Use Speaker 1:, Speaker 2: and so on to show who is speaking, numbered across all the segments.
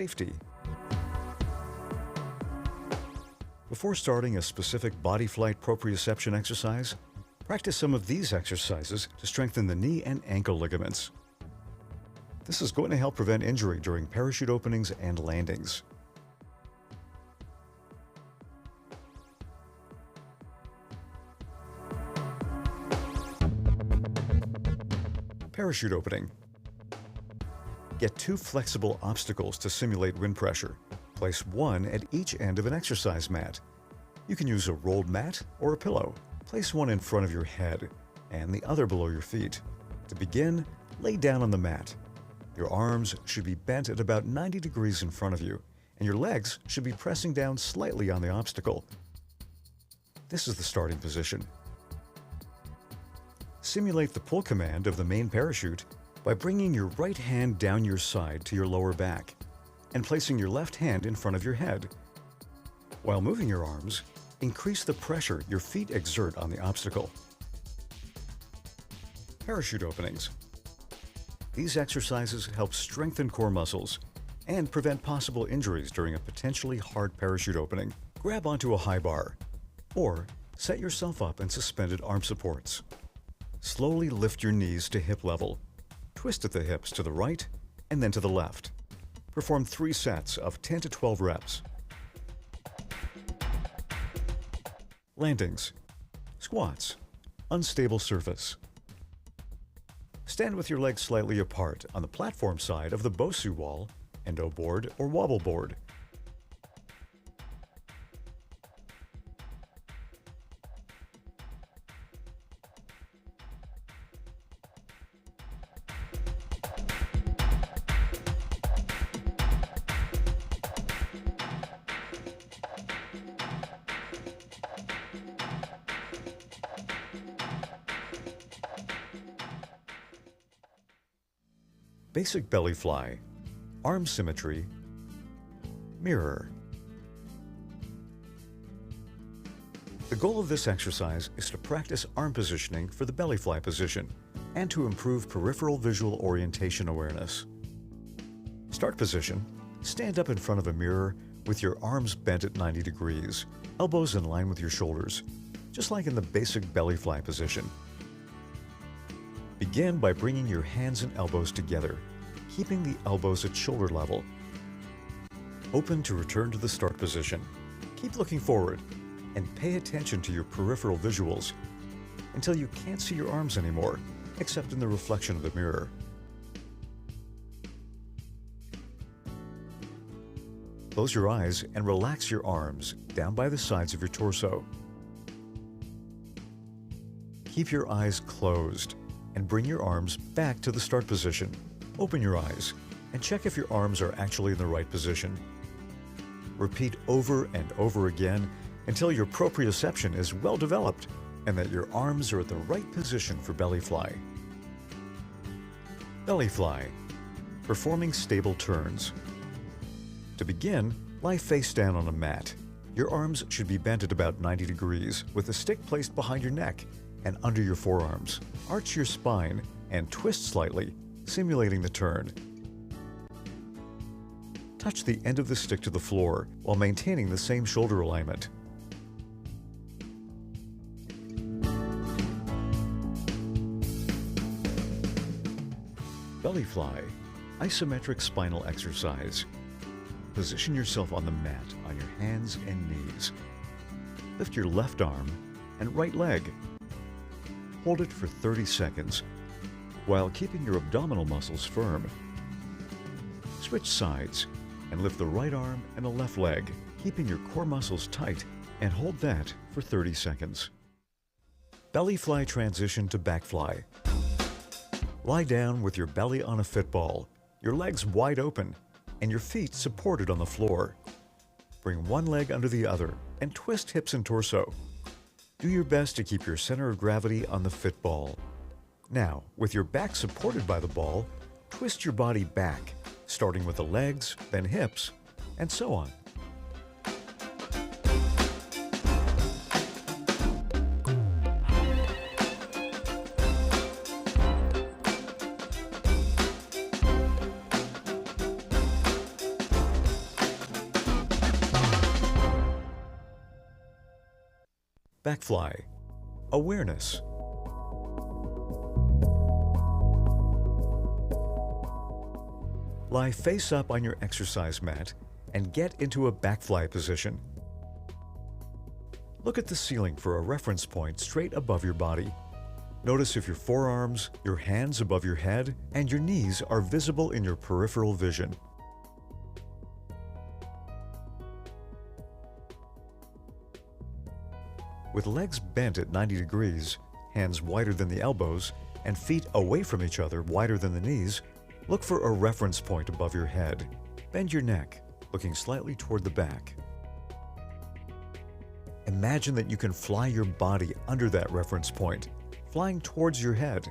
Speaker 1: Safety. Before starting a specific body flight proprioception exercise, practice some of these exercises to strengthen the knee and ankle ligaments. This is going to help prevent injury during parachute openings and landings. Parachute opening. Get 2 flexible obstacles to simulate wind pressure. Place one at each end of an exercise mat. You can use a rolled mat or a pillow. Place one in front of your head and the other below your feet. To begin, lay down on the mat. Your arms should be bent at about 90 degrees in front of you, and your legs should be pressing down slightly on the obstacle. This is the starting position. Simulate the pull command of the main parachute by bringing your right hand down your side to your lower back and placing your left hand in front of your head. While moving your arms, increase the pressure your feet exert on the obstacle. Parachute openings. These exercises help strengthen core muscles and prevent possible injuries during a potentially hard parachute opening. Grab onto a high bar or set yourself up in suspended arm supports. Slowly lift your knees to hip level. Twist at the hips to the right and then to the left. Perform 3 sets of 10 to 12 reps. Landings. Squats. Unstable surface. Stand with your legs slightly apart on the platform side of the Bosu wall, endo board, or wobble board. Basic belly fly, arm symmetry, mirror. The goal of this exercise is to practice arm positioning for the belly fly position and to improve peripheral visual orientation awareness. Start position. Stand up in front of a mirror with your arms bent at 90 degrees, elbows in line with your shoulders, just like in the basic belly fly position. Begin by bringing your hands and elbows together, keeping the elbows at shoulder level. Open to return to the start position. Keep looking forward and pay attention to your peripheral visuals until you can't see your arms anymore, except in the reflection of the mirror. Close your eyes and relax your arms down by the sides of your torso. Keep your eyes closed and bring your arms back to the start position. Open your eyes and check if your arms are actually in the right position. Repeat over and over again until your proprioception is well developed and that your arms are at the right position for belly fly. Belly fly. Performing stable turns. To begin, lie face down on a mat. Your arms should be bent at about 90 degrees with a stick placed behind your neck and under your forearms. Arch your spine and twist slightly, simulating the turn. Touch the end of the stick to the floor while maintaining the same shoulder alignment. Belly fly, isometric spinal exercise. Position yourself on the mat on your hands and knees. Lift your left arm and right leg. Hold it for 30 seconds while keeping your abdominal muscles firm. Switch sides and lift the right arm and the left leg, keeping your core muscles tight, and hold that for 30 seconds. Belly fly transition to back fly. Lie down with your belly on a football, your legs wide open, and your feet supported on the floor. Bring one leg under the other and twist hips and torso. Do your best to keep your center of gravity on the football. Now, with your back supported by the ball, twist your body back, starting with the legs, then hips, and so on. Backfly. Awareness. Lie face up on your exercise mat and get into a backfly position. Look at the ceiling for a reference point straight above your body. Notice if your forearms, your hands above your head, and your knees are visible in your peripheral vision. With legs bent at 90 degrees, hands wider than the elbows, and feet away from each other wider than the knees, look for a reference point above your head. Bend your neck, looking slightly toward the back. Imagine that you can fly your body under that reference point, flying towards your head.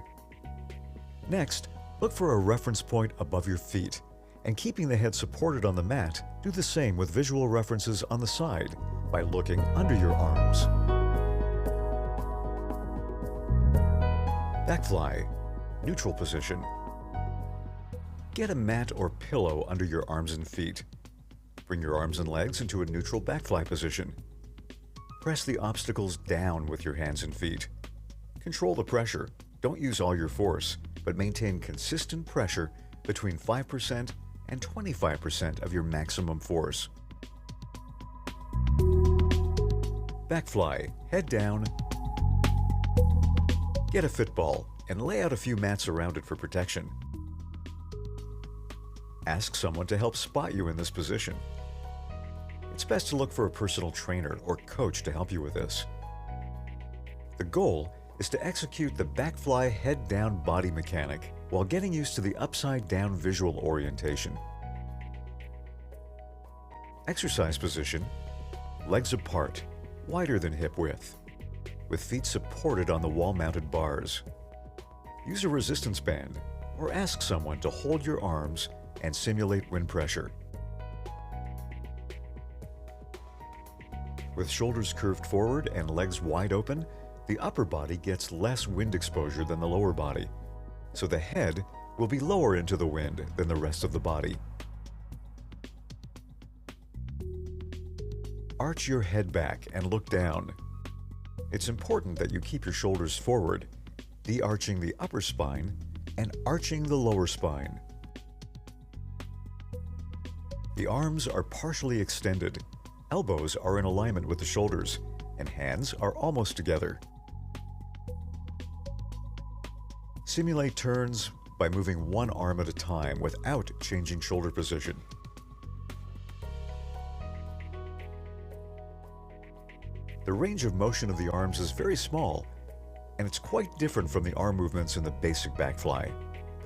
Speaker 1: Next, look for a reference point above your feet, and keeping the head supported on the mat, do the same with visual references on the side by looking under your arms. Backfly, neutral position. Get a mat or pillow under your arms and feet. Bring your arms and legs into a neutral backfly position. Press the obstacles down with your hands and feet. Control the pressure. Don't use all your force, but maintain consistent pressure between 5% and 25% of your maximum force. Backfly, head down. Get a fit ball and lay out a few mats around it for protection. Ask someone to help spot you in this position. It's best to look for a personal trainer or coach to help you with this. The goal is to execute the backfly head-down body mechanic while getting used to the upside-down visual orientation. Exercise position, legs apart, wider than hip width, with feet supported on the wall-mounted bars. Use a resistance band or ask someone to hold your arms and simulate wind pressure. With shoulders curved forward and legs wide open, the upper body gets less wind exposure than the lower body, so the head will be lower into the wind than the rest of the body. Arch your head back and look down. It's important that you keep your shoulders forward, de-arching the upper spine and arching the lower spine. The arms are partially extended, elbows are in alignment with the shoulders, and hands are almost together. Simulate turns by moving one arm at a time without changing shoulder position. The range of motion of the arms is very small, and it's quite different from the arm movements in the basic backfly.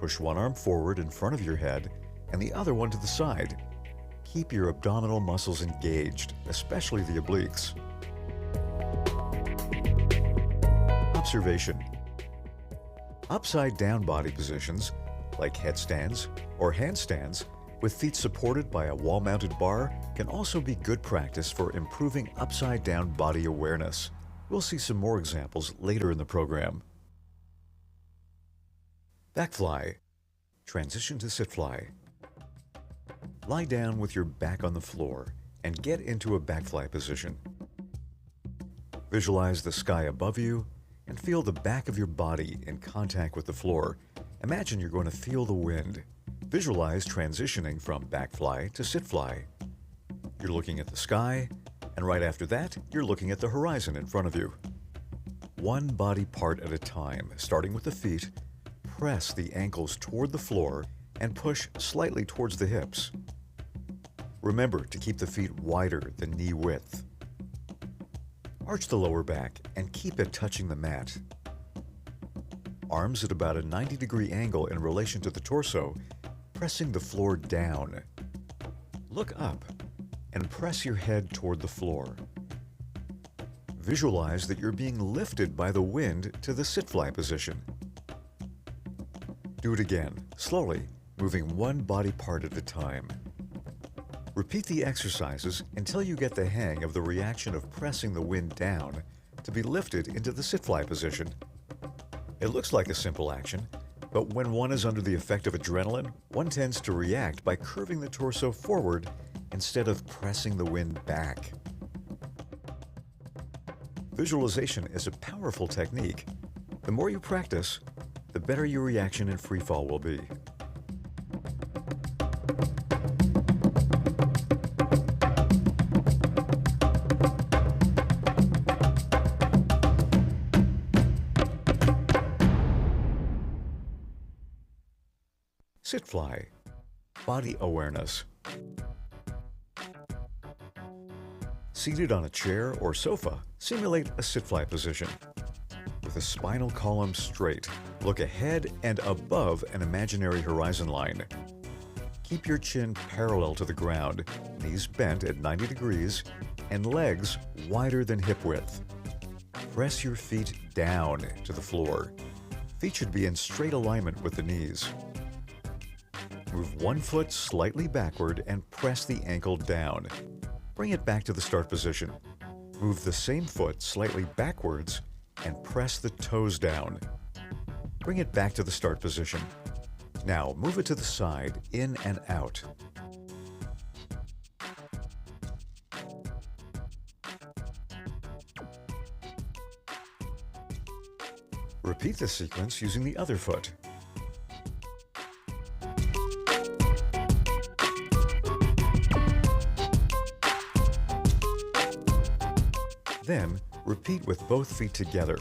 Speaker 1: Push one arm forward in front of your head and the other one to the side. Keep your abdominal muscles engaged, especially the obliques. Observation. Upside-down body positions, like headstands or handstands, with feet supported by a wall-mounted bar, can also be good practice for improving upside-down body awareness. We'll see some more examples later in the program. Backfly. Transition to sit fly. Lie down with your back on the floor and get into a backfly position. Visualize the sky above you and feel the back of your body in contact with the floor. Imagine you're going to feel the wind. Visualize transitioning from backfly to sit fly. You're looking at the sky, and right after that, you're looking at the horizon in front of you. One body part at a time, starting with the feet. Press the ankles toward the floor and push slightly towards the hips. Remember to keep the feet wider than knee width. Arch the lower back and keep it touching the mat. Arms at about a 90-degree angle in relation to the torso, pressing the floor down. Look up and press your head toward the floor. Visualize that you're being lifted by the wind to the sit-fly position. Do it again, slowly, moving one body part at a time. Repeat the exercises until you get the hang of the reaction of pressing the wind down to be lifted into the sit-fly position. It looks like a simple action, but when one is under the effect of adrenaline, one tends to react by curving the torso forward instead of pressing the wind back. Visualization is a powerful technique. The more you practice, the better your reaction in free fall will be. Sit fly, body awareness. Seated on a chair or sofa, simulate a sit fly position. With the spinal column straight, look ahead and above an imaginary horizon line. Keep your chin parallel to the ground, knees bent at 90 degrees, and legs wider than hip width. Press your feet down to the floor. Feet should be in straight alignment with the knees. Move one foot slightly backward and press the ankle down. Bring it back to the start position. Move the same foot slightly backwards and press the toes down. Bring it back to the start position. Now move it to the side, in and out. Repeat the sequence using the other foot. Then, repeat with both feet together.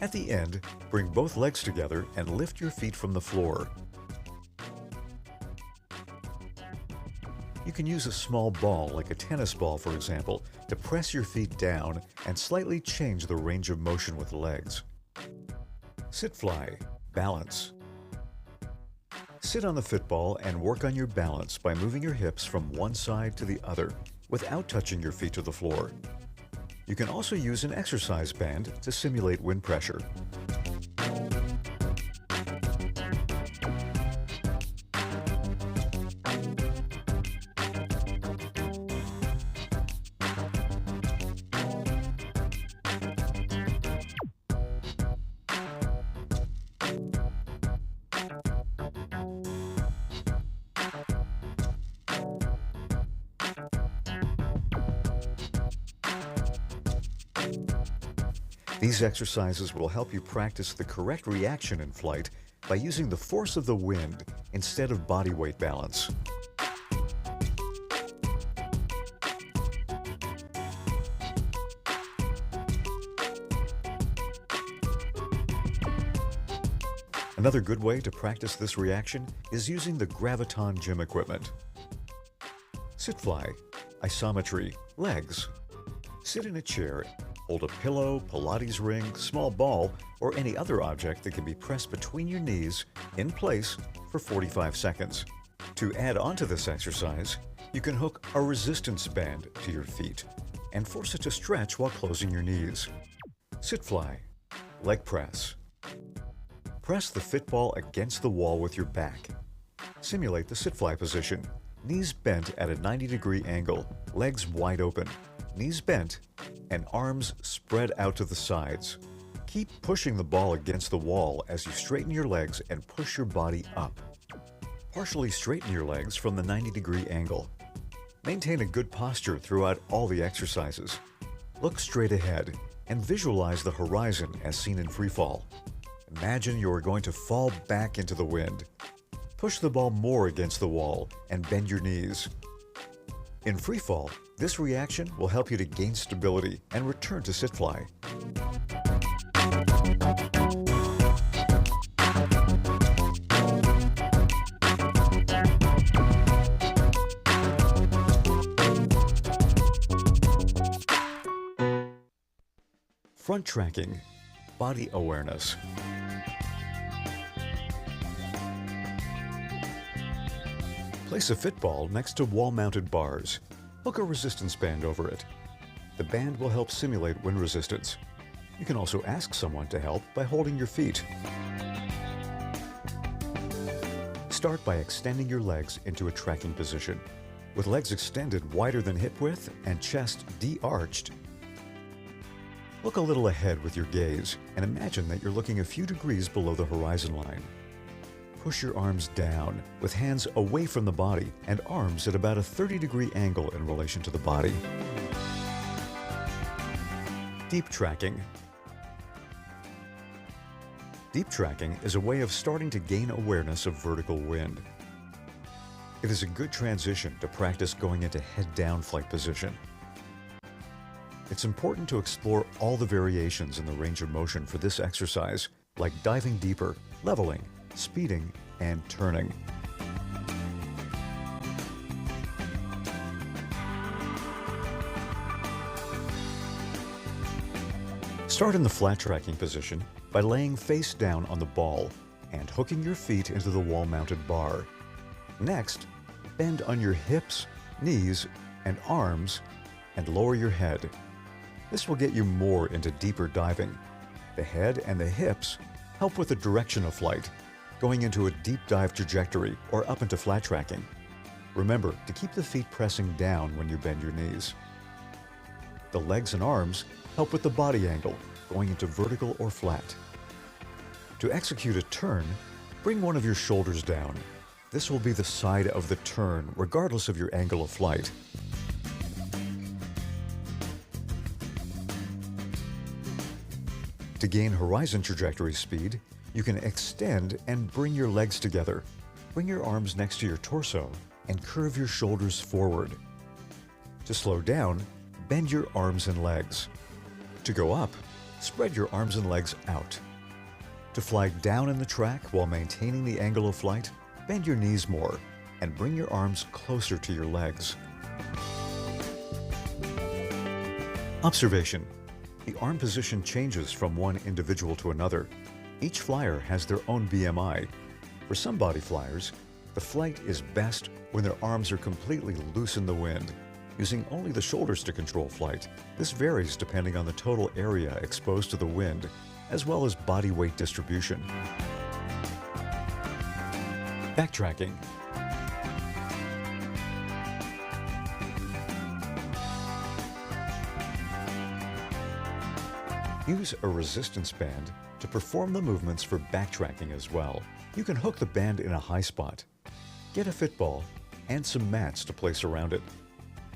Speaker 1: At the end, bring both legs together and lift your feet from the floor. You can use a small ball, like a tennis ball for example, to press your feet down and slightly change the range of motion with legs. Sit fly, balance. Sit on the football and work on your balance by moving your hips from one side to the other without touching your feet to the floor. You can also use an exercise band to simulate wind pressure. These exercises will help you practice the correct reaction in flight by using the force of the wind instead of body weight balance. Another good way to practice this reaction is using the Graviton gym equipment. Sit fly, isometry, legs. Sit in a chair. Hold a pillow, Pilates ring, small ball, or any other object that can be pressed between your knees in place for 45 seconds. To add on to this exercise, you can hook a resistance band to your feet and force it to stretch while closing your knees. Sit fly, leg press. Press the football against the wall with your back. Simulate the sit fly position. Knees bent at a 90-degree angle, legs wide open, knees bent, and arms spread out to the sides. Keep pushing the ball against the wall as you straighten your legs and push your body up. Partially straighten your legs from the 90-degree angle. Maintain a good posture throughout all the exercises. Look straight ahead and visualize the horizon as seen in free fall. Imagine you are going to fall back into the wind. Push the ball more against the wall and bend your knees. In free fall, this reaction will help you to gain stability and return to sit fly. Front tracking, body awareness. Place a football next to wall-mounted bars. Hook a resistance band over it. The band will help simulate wind resistance. You can also ask someone to help by holding your feet. Start by extending your legs into a tracking position. With legs extended wider than hip width and chest de-arched, look a little ahead with your gaze and imagine that you're looking a few degrees below the horizon line. push your arms down with hands away from the body and arms at about a 30-degree angle in relation to the body. Deep tracking. Deep tracking is a way of starting to gain awareness of vertical wind. It is a good transition to practice going into head-down flight position. It's important to explore all the variations in the range of motion for this exercise, like diving deeper, leveling, speeding, and turning. Start in the flat tracking position by laying face down on the ball and hooking your feet into the wall-mounted bar. Next, bend on your hips, knees, and arms and lower your head. This will get you more into deeper diving. The head and the hips help with the direction of flight, going into a deep dive trajectory or up into flat tracking. Remember to keep the feet pressing down when you bend your knees. The legs and arms help with the body angle, going into vertical or flat. To execute a turn, bring one of your shoulders down. This will be the side of the turn, regardless of your angle of flight. To gain horizon trajectory speed, you can extend and bring your legs together. Bring your arms next to your torso and curve your shoulders forward. To slow down, bend your arms and legs. To go up, spread your arms and legs out. To fly down in the track while maintaining the angle of flight, bend your knees more and bring your arms closer to your legs. Observation. The arm position changes from one individual to another. Each flyer has their own BMI. For some body flyers, the flight is best when their arms are completely loose in the wind, using only the shoulders to control flight. This varies depending on the total area exposed to the wind, as well as body weight distribution. Backtracking. Use a resistance band to perform the movements for backtracking as well. You can hook the band in a high spot. Get a fit ball and some mats to place around it.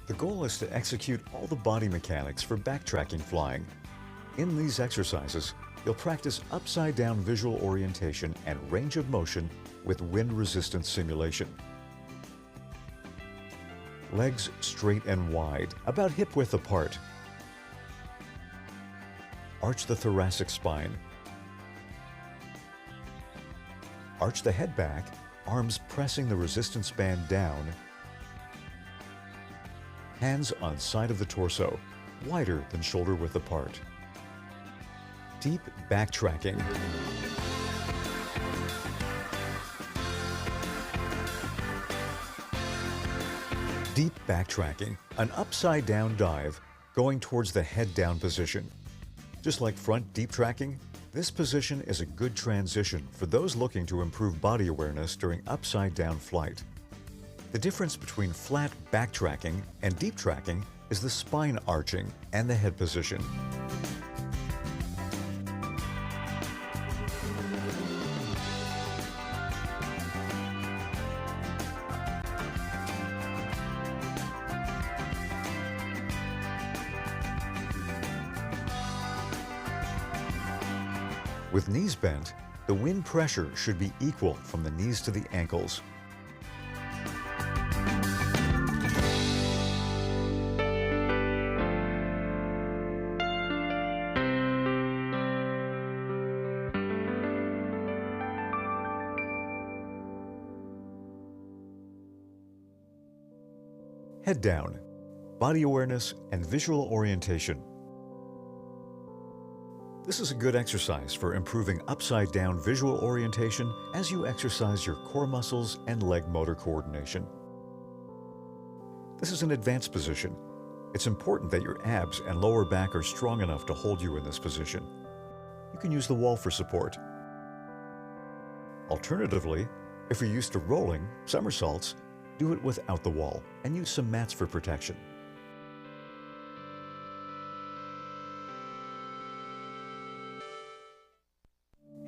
Speaker 1: The goal is to execute all the body mechanics for backtracking flying. In these exercises, you'll practice upside-down visual orientation and range of motion with wind resistance simulation. Legs straight and wide, about hip width apart. Arch the thoracic spine. Arch the head back, arms pressing the resistance band down. Hands on side of the torso, wider than shoulder width apart. Deep backtracking. Deep backtracking, an upside-down dive going towards the head-down position. Just like front deep tracking, this position is a good transition for those looking to improve body awareness during upside-down flight. The difference between flat backtracking and deep tracking is the spine arching and the head position. With knees bent, the wind pressure should be equal from the knees to the ankles. Head down, body awareness and visual orientation. This is a good exercise for improving upside-down visual orientation as you exercise your core muscles and leg motor coordination. This is an advanced position. It's important that your abs and lower back are strong enough to hold you in this position. You can use the wall for support. Alternatively, if you're used to rolling, somersaults, do it without the wall and use some mats for protection.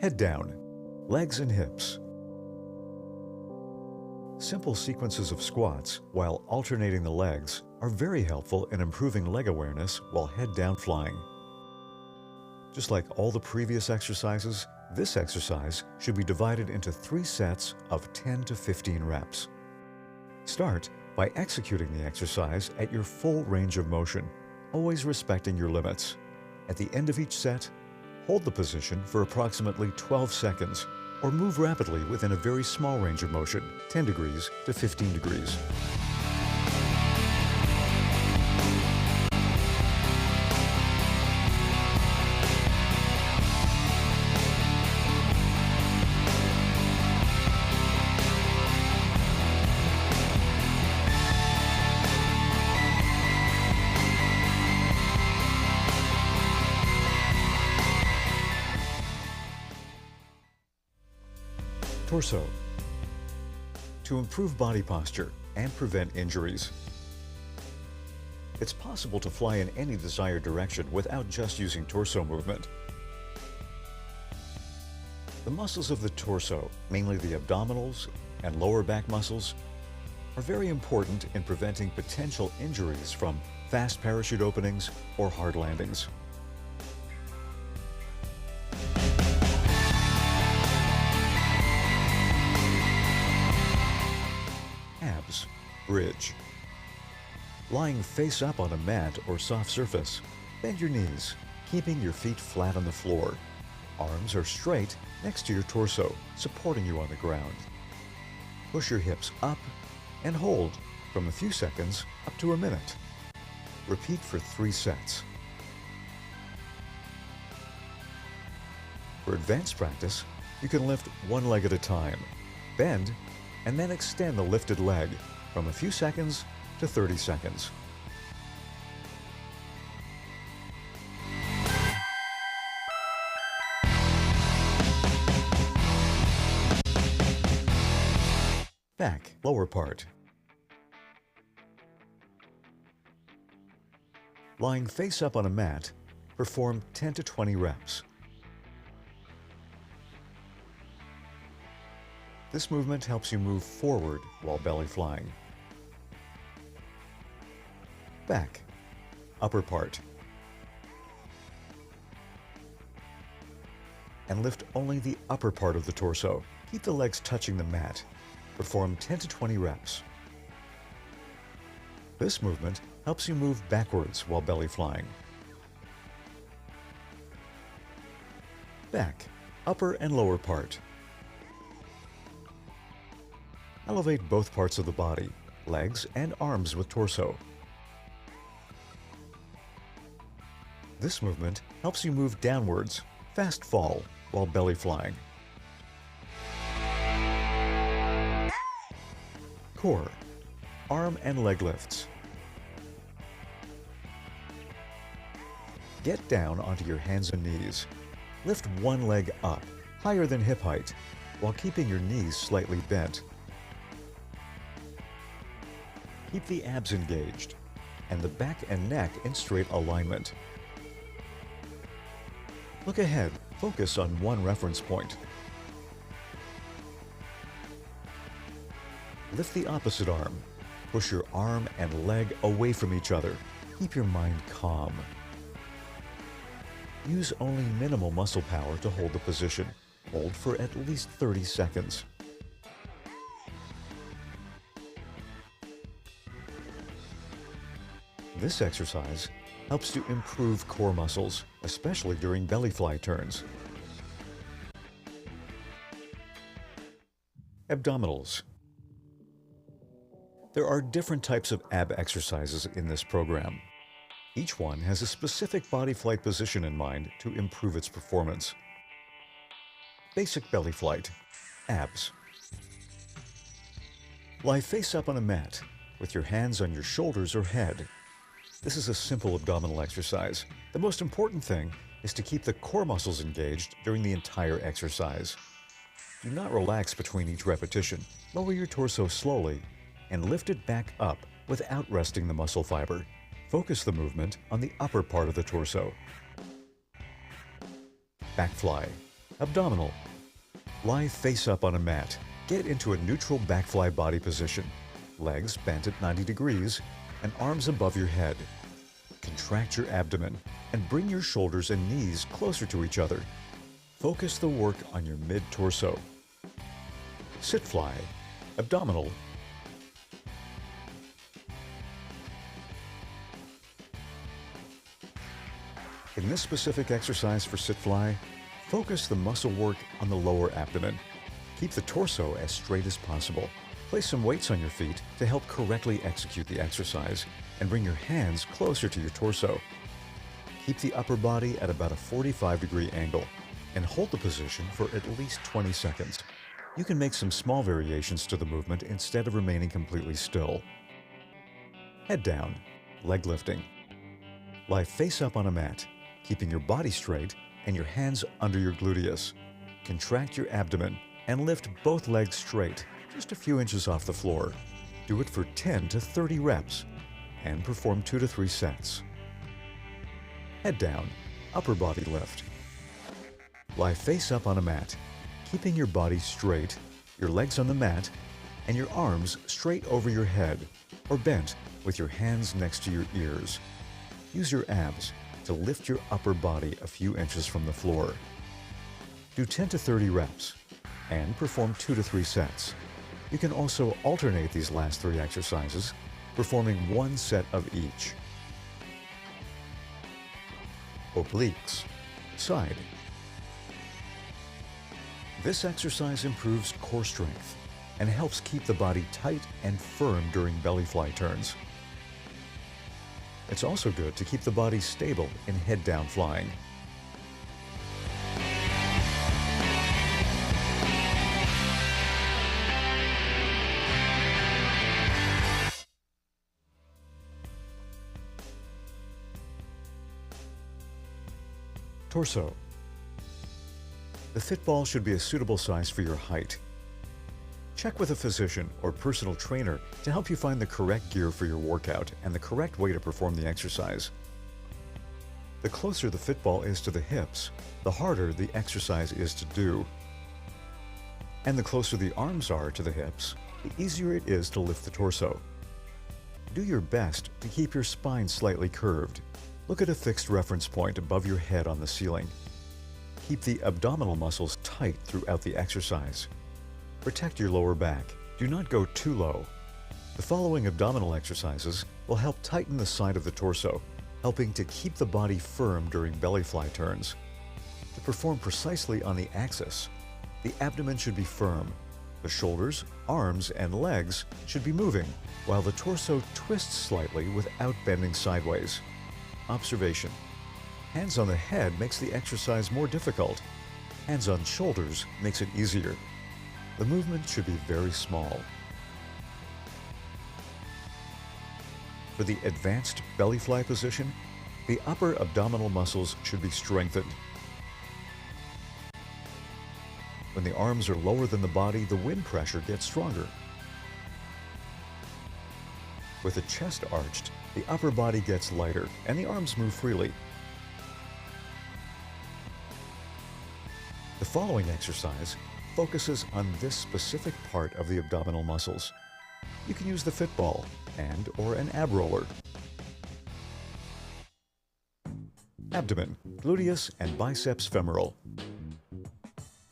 Speaker 1: Head down, legs and hips. Simple sequences of squats while alternating the legs are very helpful in improving leg awareness while head down flying. Just like all the previous exercises, this exercise should be divided into 3 sets of 10 to 15 reps. Start by executing the exercise at your full range of motion, always respecting your limits. At the end of each set, hold the position for approximately 12 seconds or move rapidly within a very small range of motion, 10 degrees to 15 degrees. Torso. To improve body posture and prevent injuries. It's possible to fly in any desired direction without just using torso movement. The muscles of the torso, mainly the abdominals and lower back muscles, are very important in preventing potential injuries from fast parachute openings or hard landings. Abs, bridge. Lying face up on a mat or soft surface, bend your knees, keeping your feet flat on the floor. Arms are straight next to your torso, supporting you on the ground. Push your hips up and hold from a few seconds up to a minute. Repeat for 3 sets. For advanced practice, you can lift one leg at a time, bend, and then extend the lifted leg from a few seconds to 30 seconds. Back, lower part. Lying face up on a mat, perform 10 to 20 reps. This movement helps you move forward while belly flying. Back, upper part. And lift only the upper part of the torso. Keep the legs touching the mat. Perform 10 to 20 reps. This movement helps you move backwards while belly flying. Back, upper and lower part. Elevate both parts of the body, legs and arms with torso. This movement helps you move downwards, fast fall, while belly flying. Core, arm and leg lifts. Get down onto your hands and knees. Lift one leg up, higher than hip height, while keeping your knees slightly bent. Keep the abs engaged and the back and neck in straight alignment. Look ahead, focus on one reference point. Lift the opposite arm. Push your arm and leg away from each other. Keep your mind calm. Use only minimal muscle power to hold the position. Hold for at least 30 seconds. This exercise helps to improve core muscles, especially during belly fly turns. Abdominals. There are different types of ab exercises in this program. Each one has a specific body flight position in mind to improve its performance. Basic belly flight, abs. Lie face up on a mat with your hands on your shoulders or head. This is a simple abdominal exercise. The most important thing is to keep the core muscles engaged during the entire exercise. Do not relax between each repetition. Lower your torso slowly and lift it back up without resting the muscle fiber. Focus the movement on the upper part of the torso. Back fly, abdominal. Lie face up on a mat. Get into a neutral back fly body position, legs bent at 90 degrees and arms above your head. Contract your abdomen and bring your shoulders and knees closer to each other. Focus the work on your mid-torso. Sit fly, abdominal. In this specific exercise for sit fly, focus the muscle work on the lower abdomen. Keep the torso as straight as possible. Place some weights on your feet to help correctly execute the exercise and bring your hands closer to your torso. Keep the upper body at about a 45-degree angle and hold the position for at least 20 seconds. You can make some small variations to the movement instead of remaining completely still. Head down, leg lifting. Lie face up on a mat, keeping your body straight and your hands under your gluteus. Contract your abdomen and lift both legs straight, just a few inches off the floor. Do it for 10 to 30 reps and perform 2 to 3 sets. Head down, upper body lift. Lie face up on a mat, keeping your body straight, your legs on the mat, and your arms straight over your head or bent with your hands next to your ears. Use your abs to lift your upper body a few inches from the floor. Do 10 to 30 reps and perform 2 to 3 sets. You can also alternate these last 3 exercises, performing 1 set of each. Obliques, side. This exercise improves core strength and helps keep the body tight and firm during belly fly turns. It's also good to keep the body stable in head-down flying. Torso. The fit ball should be a suitable size for your height. Check with a physician or personal trainer to help you find the correct gear for your workout and the correct way to perform the exercise. The closer the fit ball is to the hips, the harder the exercise is to do. And the closer the arms are to the hips, the easier it is to lift the torso. Do your best to keep your spine slightly curved. Look at a fixed reference point above your head on the ceiling. Keep the abdominal muscles tight throughout the exercise. Protect your lower back. Do not go too low. The following abdominal exercises will help tighten the side of the torso, helping to keep the body firm during belly fly turns. To perform precisely on the axis, the abdomen should be firm. The shoulders, arms, and legs should be moving, while the torso twists slightly without bending sideways. Observation: hands on the head makes the exercise more difficult. Hands on shoulders makes it easier. The movement should be very small. For the advanced belly fly position, the upper abdominal muscles should be strengthened. When the arms are lower than the body, the wind pressure gets stronger. With the chest arched, the upper body gets lighter and the arms move freely. The following exercise focuses on this specific part of the abdominal muscles. You can use the fit ball and/or an ab roller. Abdomen, gluteus, and biceps femoral.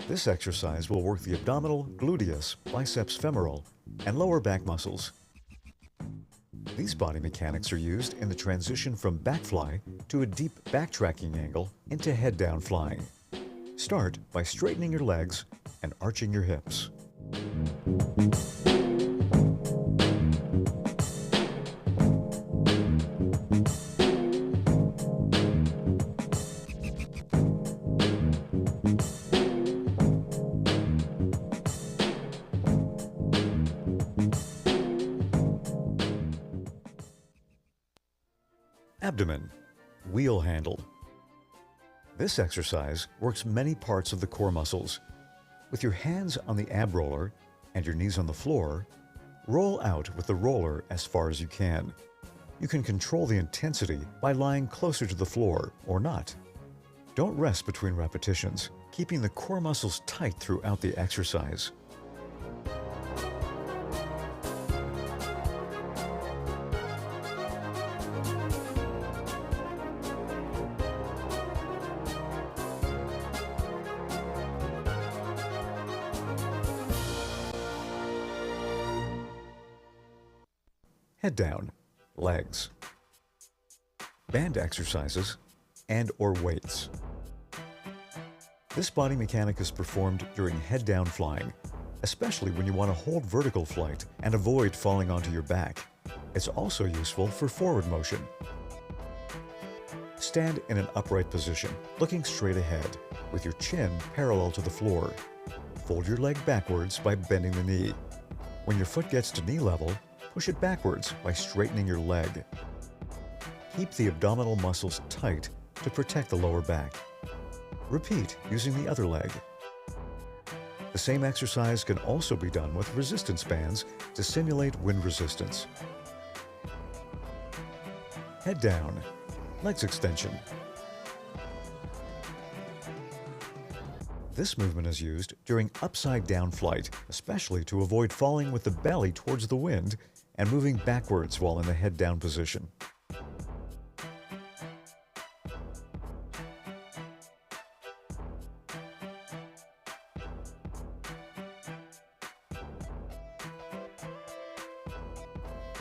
Speaker 1: This exercise will work the abdominal, gluteus, biceps femoral, and lower back muscles. These body mechanics are used in the transition from back fly to a deep backtracking angle into head-down flying. Start by straightening your legs and arching your hips. Abdomen, wheel-handled. This exercise works many parts of the core muscles. With your hands on the ab roller and your knees on the floor, roll out with the roller as far as you can. You can control the intensity by lying closer to the floor or not. Don't rest between repetitions, keeping the core muscles tight throughout the exercise. head down, legs, band exercises, and/or weights. This body mechanic is performed during head-down flying, especially when you want to hold vertical flight and avoid falling onto your back. It's also useful for forward motion. Stand in an upright position, looking straight ahead, with your chin parallel to the floor. Fold your leg backwards by bending the knee. When your foot gets to knee level, push it backwards by straightening your leg. Keep the abdominal muscles tight to protect the lower back. Repeat using the other leg. The same exercise can also be done with resistance bands to simulate wind resistance. Head down, legs extension. This movement is used during upside-down flight, especially to avoid falling with the belly towards the wind and moving backwards while in the head-down position.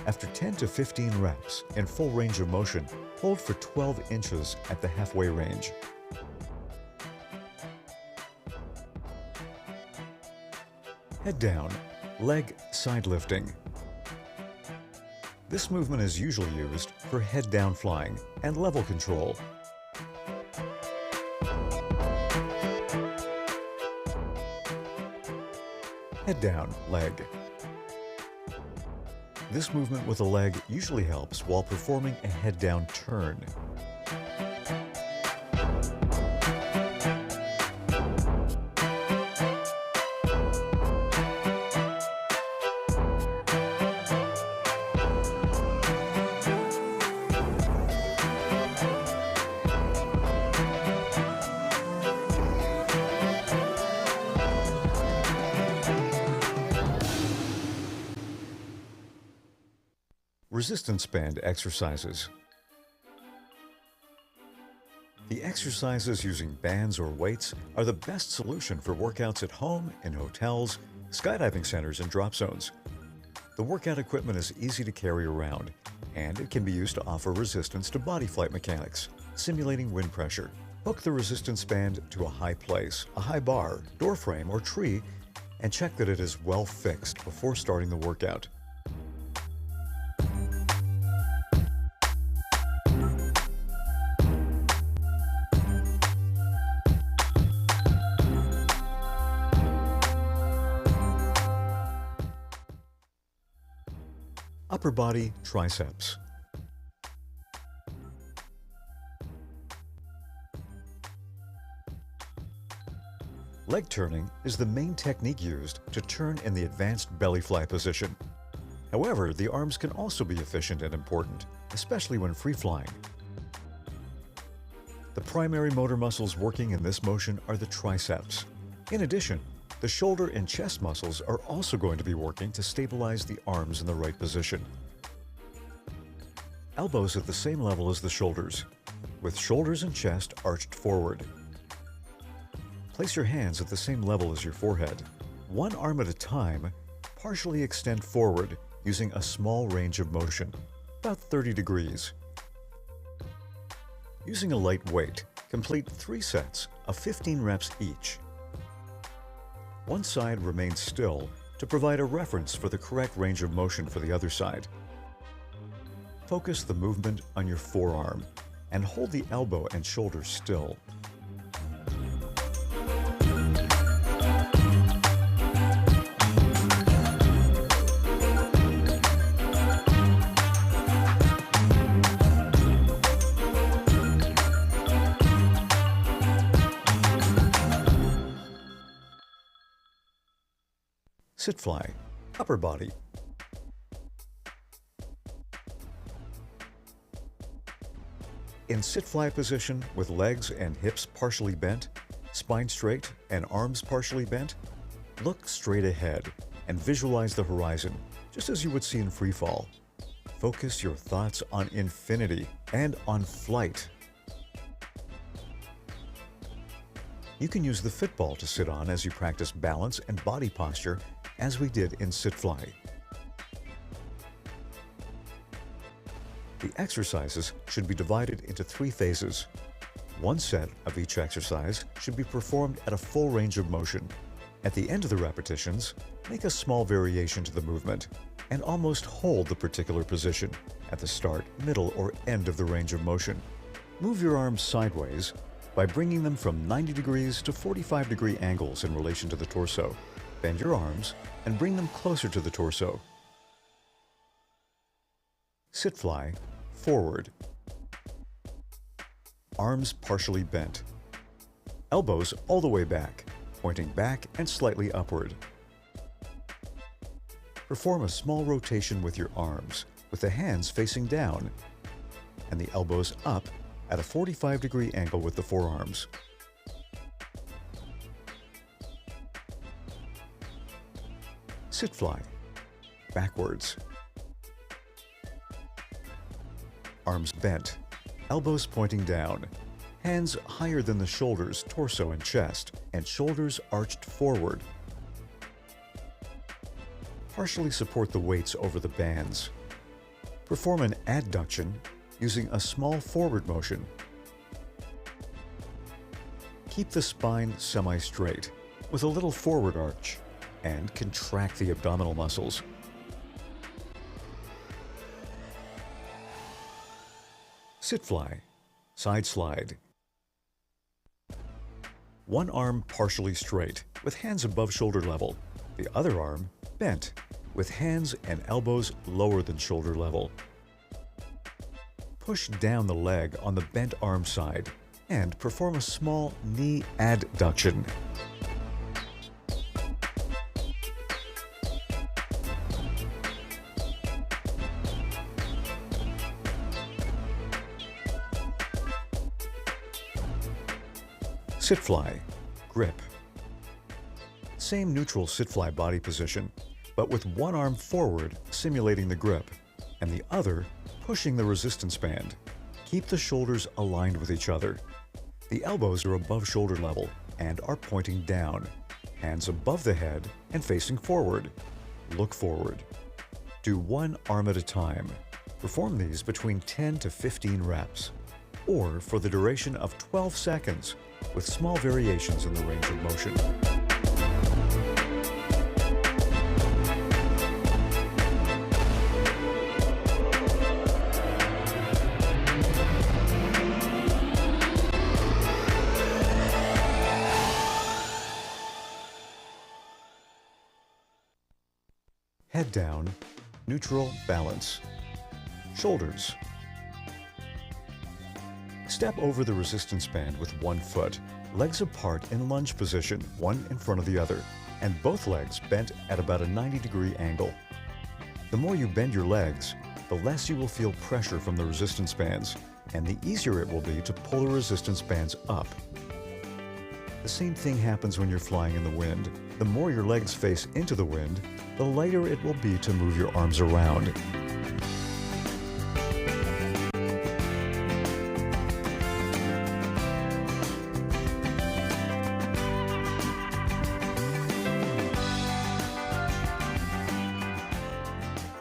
Speaker 1: After 10 to 15 reps in full range of motion, hold for 12 inches at the halfway range. Head down, leg side lifting. This movement is usually used for head down flying and level control. Head down, leg. This movement with the leg usually helps while performing a head-down turn. Resistance band exercises. The exercises using bands or weights are the best solution for workouts at home, in hotels, skydiving centers, and drop zones. The workout equipment is easy to carry around, and it can be used to offer resistance to body flight mechanics, simulating wind pressure. Hook the resistance band to a high place, a high bar, door frame, or tree, and check that it is well fixed before starting the workout. Upper body triceps. Leg turning is the main technique used to turn in the advanced belly fly position. However, the arms can also be efficient and important, especially when free flying. The primary motor muscles working in this motion are the triceps. In addition, the shoulder and chest muscles are also going to be working to stabilize the arms in the right position. Elbows at the same level as the shoulders, with shoulders and chest arched forward. Place your hands at the same level as your forehead. One arm at a time, partially extend forward using a small range of motion, about 30 degrees. Using a light weight, complete 3 sets of 15 reps each. One side remains still to provide a reference for the correct range of motion for the other side. Focus the movement on your forearm and hold the elbow and shoulder still. Sit fly, upper body. In sit fly position with legs and hips partially bent, spine straight, and arms partially bent, look straight ahead and visualize the horizon, just as you would see in free fall. Focus your thoughts on infinity and on flight. You can use the fitball to sit on as you practice balance and body posture, as we did in sit fly. The exercises should be divided into 3 phases. One set of each exercise should be performed at a full range of motion. At the end of the repetitions, make a small variation to the movement and almost hold the particular position at the start, middle, or end of the range of motion. Move your arms sideways by bringing them from 90 degrees to 45-degree angles in relation to the torso. Bend your arms and bring them closer to the torso. Sit fly, forward. Arms partially bent. Elbows all the way back, pointing back and slightly upward. Perform a small rotation with your arms, with the hands facing down and the elbows up at a 45-degree angle with the forearms. Sit fly, backwards. Arms bent, elbows pointing down, hands higher than the shoulders, torso, and chest, and shoulders arched forward. Partially support the weights over the bands. Perform an adduction using a small forward motion. Keep the spine semi-straight with a little forward arch and contract the abdominal muscles. Sit fly, side slide. One arm partially straight with hands above shoulder level, the other arm bent with hands and elbows lower than shoulder level. Push down the leg on the bent arm side and perform a small knee adduction. Sit fly, grip. Same neutral sit fly body position, but with one arm forward simulating the grip and the other pushing the resistance band. Keep the shoulders aligned with each other. The elbows are above shoulder level and are pointing down, hands above the head and facing forward. Look forward. Do one arm at a time. Perform these between 10 to 15 reps, or for the duration of 12 seconds with small variations in the range of motion. Head down, neutral balance. Shoulders. Step over the resistance band with one foot, legs apart in lunge position, one in front of the other, and both legs bent at about a 90-degree angle. The more you bend your legs, the less you will feel pressure from the resistance bands, and the easier it will be to pull the resistance bands up. The same thing happens when you're flying in the wind. The more your legs face into the wind, the lighter it will be to move your arms around.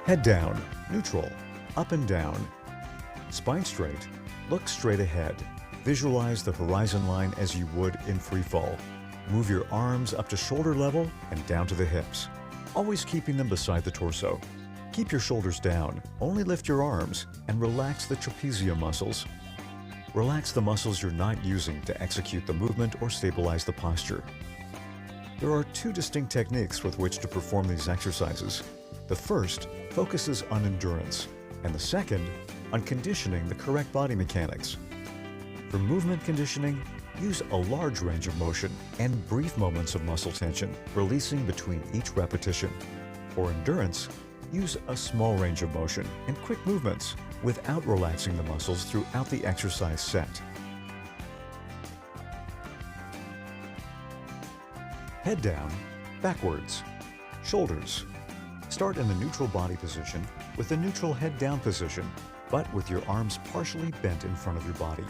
Speaker 1: Head down, neutral, up and down. Spine straight, look straight ahead. Visualize the horizon line as you would in free fall. Move your arms up to shoulder level and down to the hips, always keeping them beside the torso. Keep your shoulders down, only lift your arms, and relax the trapezium muscles. Relax the muscles you're not using to execute the movement or stabilize the posture. There are 2 distinct techniques with which to perform these exercises. The first focuses on endurance, and the second on conditioning the correct body mechanics. For movement conditioning, use a large range of motion and brief moments of muscle tension, releasing between each repetition. For endurance, use a small range of motion and quick movements without relaxing the muscles throughout the exercise set. Head down, backwards, shoulders. Start in the neutral body position with the neutral head down position, but with your arms partially bent in front of your body.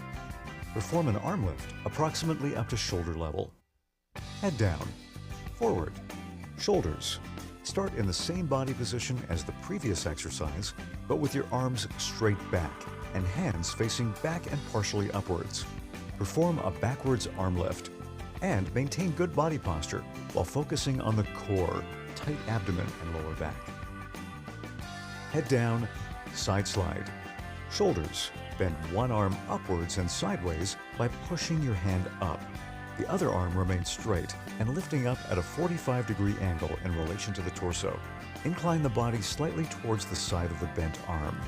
Speaker 1: Perform an arm lift approximately up to shoulder level. Head down, forward, shoulders. Start in the same body position as the previous exercise, but with your arms straight back and hands facing back and partially upwards. Perform a backwards arm lift and maintain good body posture while focusing on the core, tight abdomen and lower back. Head down, side slide. Shoulders. Bend one arm upwards and sideways by pushing your hand up. The other arm remains straight and lifting up at a 45-degree angle in relation to the torso. Incline the body slightly towards the side of the bent arm.